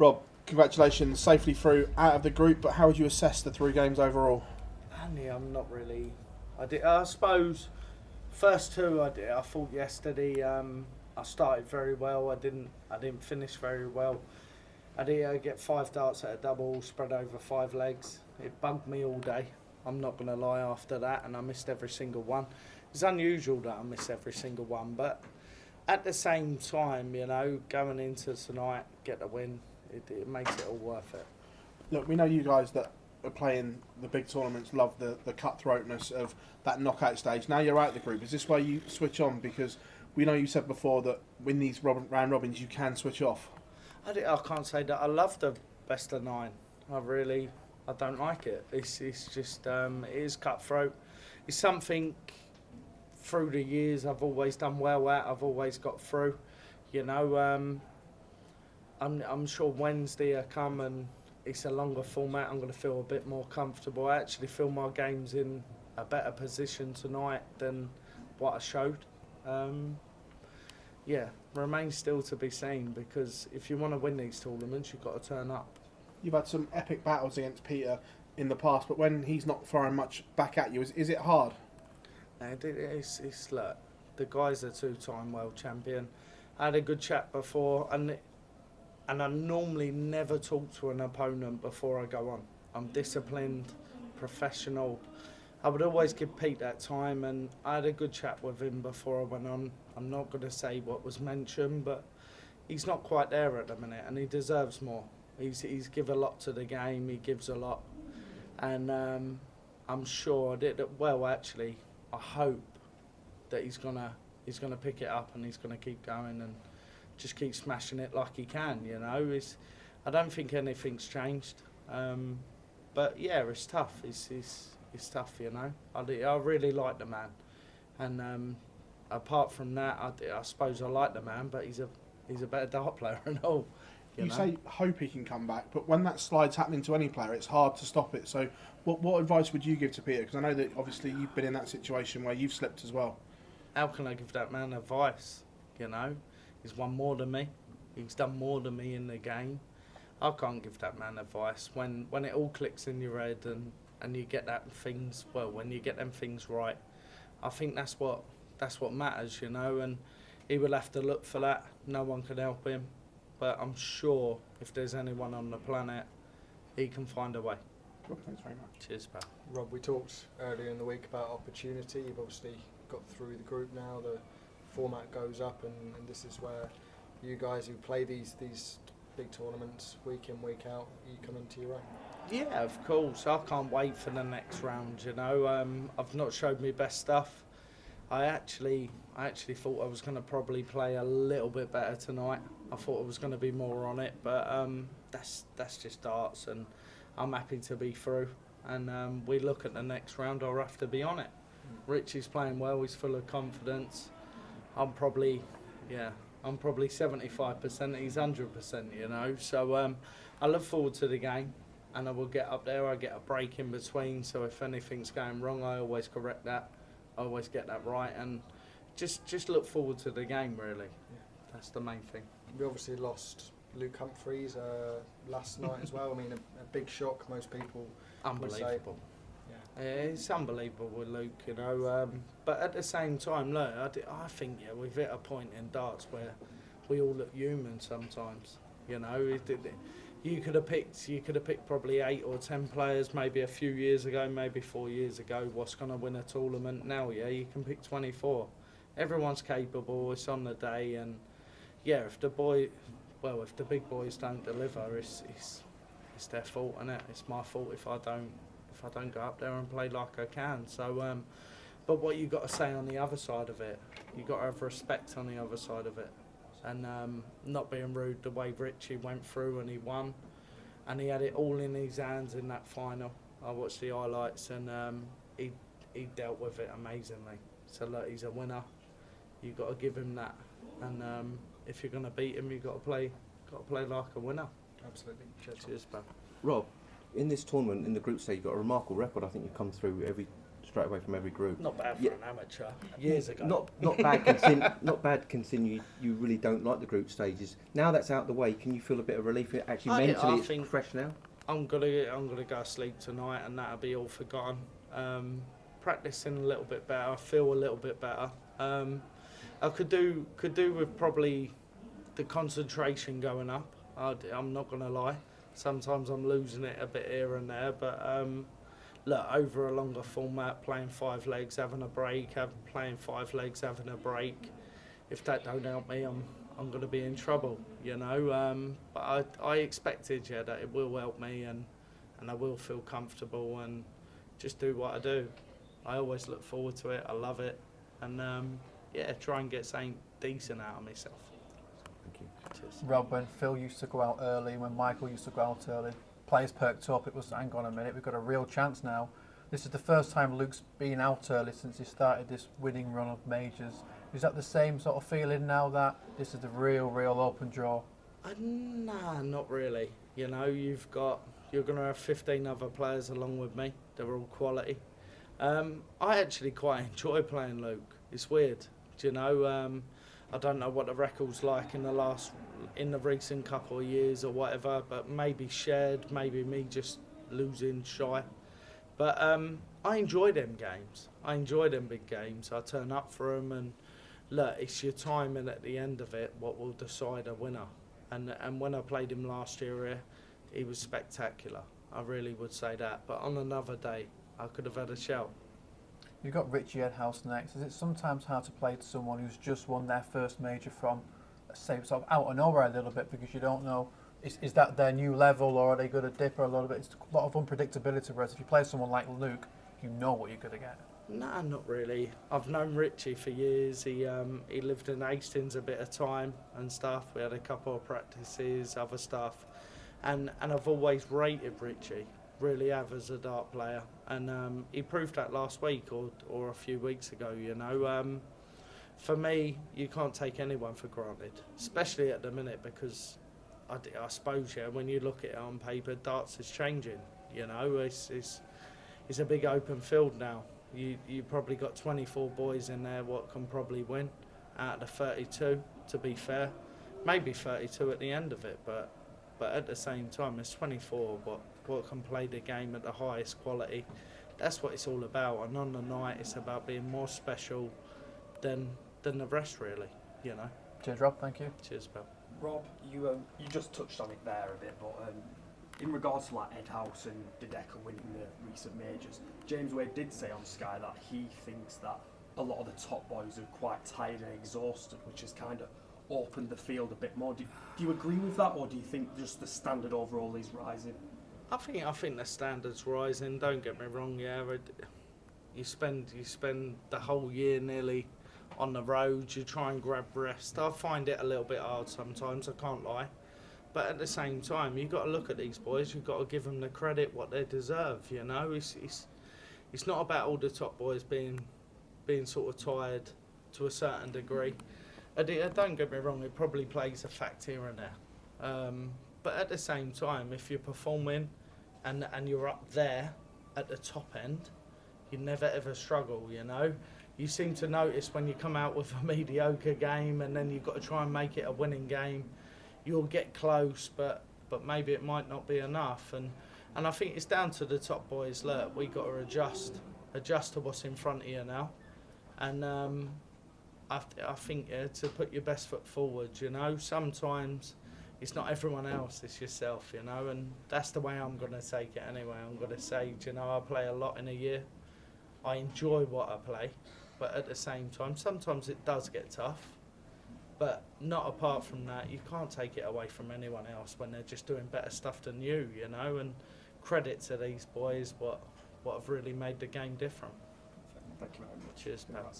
Rob, congratulations, safely through out of the group, but how would you assess the 3 games overall? Andy, I'm not really. I suppose first 2 I thought yesterday. I started very well. I didn't finish very well. I did get 5 darts at a double, spread over 5 legs. It bugged me all day. I'm not going to lie after that, and I missed every single one. It's unusual that I miss every single one, but at the same time, going into tonight, get the win, it makes it all worth it. Look, we know you guys that are playing the big tournaments love the cutthroatness of that knockout stage. Now you're out of the group. Is this where you switch on? Because we know you said before that in these round robins you can switch off. I can't say that I love the best of 9. I don't like it. It's just it is cutthroat. It's something through the years I've always done well at. I've always got through. I'm sure Wednesday I come and it's a longer format. I'm going to feel a bit more comfortable. I actually feel my game's in a better position tonight than what I showed. Remains still to be seen, because if you want to win these tournaments, you've got to turn up. You've had some epic battles against Peter in the past, but when he's not throwing much back at you, is it hard? It's look, the guy's a 2-time world champion. I had a good chat before, and I normally never talk to an opponent before I go on. I'm disciplined, professional. I would always give Pete that time, and I had a good chat with him before I went on. I'm not going to say what was mentioned, but he's not quite there at the minute, and he deserves more. He's given a lot to the game. He gives a lot, and I'm sure actually, I hope that he's gonna pick it up and he's gonna keep going and just keep smashing it like he can. I don't think anything's changed, but yeah, it's tough. It's tough. I really like the man, and apart from that, I suppose I like the man, but he's a better dart player and all. You say hope he can come back, but when that slide's happening to any player, it's hard to stop it. So what advice would you give to Peter? Because I know that obviously you've been in that situation where you've slipped as well. How can I give that man advice? He's won more than me. He's done more than me in the game. I can't give that man advice. When it all clicks in your head and you get when you get them things right, I think that's what matters, and he will have to look for that. No one can help him. But I'm sure if there's anyone on the planet, he can find a way. Rob, thanks very much. Cheers, pal. Rob, we talked earlier in the week about opportunity. You've obviously got through the group now. The format goes up, and this is where you guys who play these big tournaments week in, week out, you come into your own. Yeah, of course. I can't wait for the next round. I've not showed me best stuff. I actually thought I was going to probably play a little bit better tonight. I thought I was going to be more on it, but that's just darts, and I'm happy to be through. And we look at the next round, I'll have to be on it. Richie's playing well, he's full of confidence. I'm probably 75%, he's 100%, So I look forward to the game, and I will get up there. I get a break in between, so if anything's going wrong, I always correct that. I always get that right, and just look forward to the game, really. Yeah. That's the main thing. We obviously lost Luke Humphreys last night as well. I mean, a big shock, most people unbelievable. Would say. Yeah, it's unbelievable with Luke, but at the same time, look, I think we've hit a point in darts where we all look human sometimes. You could have picked probably 8 or 10 players maybe a few years ago, maybe 4 years ago, what's going to win a tournament. Now, you can pick 24. Everyone's capable, it's on the day, and if the big boys don't deliver, it's their fault, and it's my fault if I don't go up there and play like I can. So, but what you got to say on the other side of it, you got to have respect on the other side of it. And not being rude, the way Richie went through and he won, and he had it all in his hands in that final. I watched the highlights, and he dealt with it amazingly. So look, he's a winner. You've got to give him that, and if you're going to beat him, you've got to play like a winner. Absolutely. Cheers, pal. Rob, in this tournament, in the group stage, you've got a remarkable record. I think you've come through every straight away from every group. Not bad for an amateur. Years ago. Not bad considering you really don't like the group stages. Now that's out the way, can you feel a bit of relief? Actually, mentally, it's fresh now. I'm gonna go sleep tonight, and that'll be all forgotten. Practicing a little bit better. I feel a little bit better. I could do with probably the concentration going up. I'm not gonna lie. Sometimes I'm losing it a bit here and there, but look, over a longer format, playing 5 legs, having a break, playing 5 legs, having a break. If that don't help me, I'm going to be in trouble, you know. But I expected, that it will help me, and I will feel comfortable and just do what I do. I always look forward to it. I love it, and try and get something decent out of myself. Thank you. Cheers. Rob, when Phil used to go out early, when Michael used to go out early, players perked up. It was, hang on a minute, we've got a real chance now. This is the first time Luke's been out early since he started this winning run of majors. Is that the same sort of feeling now that this is the real open draw? Nah, not really. You know, you're going to have 15 other players along with me. They're all quality. I actually quite enjoy playing Luke. It's weird, do you know. I don't know what the record's like in the recent couple of years or whatever, but maybe shared, maybe me just losing shy. But I enjoy them games. I enjoy them big games. I turn up for them, and look, it's your timing at the end of it what will decide a winner. And when I played him last year here, he was spectacular. I really would say that. But on another day, I could have had a shout. You've got Richie Edhouse next. Is it sometimes hard to play to someone who's just won their first major from, let's say, sort of out of nowhere a little bit, because you don't know, is that their new level, or are they going to dip a little bit? It's a lot of unpredictability, whereas if you play someone like Luke, you know what you're going to get. Nah, not really. I've known Richie for years. He lived in Hastings a bit of time and stuff. We had a couple of practices, other stuff. And I've always rated Richie, really have, as a dart player. And he proved that last week or a few weeks ago, you know. For me, you can't take anyone for granted, especially at the minute, because I suppose, when you look at it on paper, darts is changing, you know. It's a big open field now. You probably got 24 boys in there what can probably win out of the 32, to be fair. Maybe 32 at the end of it, but at the same time, there's 24 what can play the game at the highest quality. That's what it's all about, and on the night it's about being more special than the rest, really, you know. Cheers, Rob. Thank you. Cheers, Bill. Rob, you just touched on it there a bit, but in regards to like Ed House and Dodeka winning the recent majors, James Wade did say on Sky that he thinks that a lot of the top boys are quite tired and exhausted, which has kind of opened the field a bit more. Do you agree with that, or do you think just the standard overall is rising? I think the standard's rising. Don't get me wrong. You spend the whole year nearly on the road. You try and grab rest. I find it a little bit hard sometimes. I can't lie. But at the same time, you've got to look at these boys. You've got to give them the credit what they deserve. You know, it's not about all the top boys being sort of tired to a certain degree. Don't get me wrong. It probably plays a fact here and there. But at the same time, if you're performing and you're up there at the top end, you never ever struggle. You know, you seem to notice when you come out with a mediocre game and then you've got to try and make it a winning game. You'll get close, but maybe it might not be enough. And I think it's down to the top boys. Look, we got to adjust to what's in front of you now. And I think to put your best foot forward. You know, sometimes it's not everyone else, it's yourself. You know, and that's the way I'm going to take it anyway. I'm going to say, you know, I play a lot in a year. I enjoy what I play, but at the same time, sometimes it does get tough. But not apart from that, you can't take it away from anyone else when they're just doing better stuff than you know. And credit to these boys, what have really made the game different. Thank you very much. Cheers, pal.